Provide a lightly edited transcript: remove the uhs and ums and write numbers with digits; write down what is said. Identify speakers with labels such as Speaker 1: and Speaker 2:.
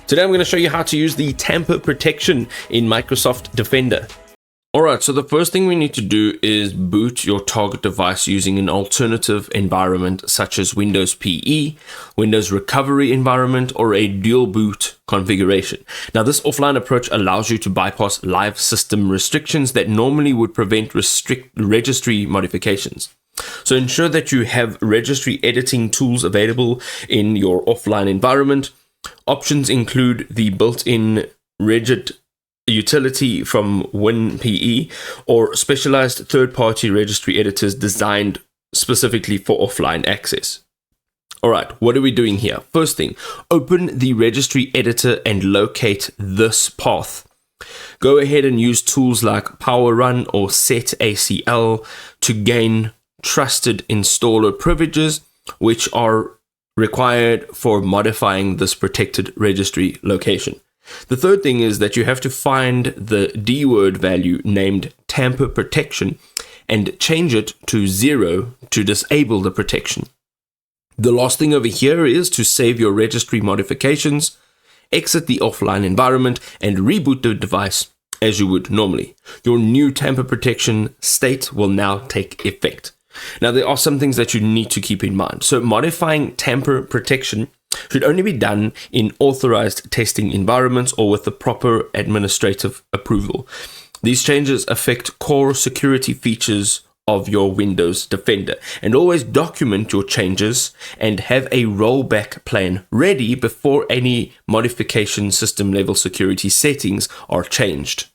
Speaker 1: Today I'm going to show you how to use the tamper protection in Microsoft Defender. Alright, so the first thing we need to do is boot your target device using an alternative environment such as Windows PE, Windows Recovery Environment, or a dual boot configuration. Now this offline approach allows you to bypass live system restrictions that normally would prevent registry modifications. So ensure that you have registry editing tools available in your offline environment. Options include the built-in regid utility from WinPE or specialized third-party registry editors designed specifically for offline access. Alright, what are we doing here? First thing, open the registry editor and locate this path. Go ahead and use tools like PowerRun or setACL to gain trusted installer privileges, which are required for modifying this protected registry location. The third thing is that you have to find the D-word value named Tamper Protection and change it to 0 to disable the protection. The last thing over here is to save your registry modifications, exit the offline environment, and reboot the device as you would normally. Your new Tamper Protection state will now take effect. Now, there are some things that you need to keep in mind. So modifying tamper protection should only be done in authorized testing environments or with the proper administrative approval. These changes affect core security features of your Windows Defender, and always document your changes and have a rollback plan ready before any modification system level security settings are changed.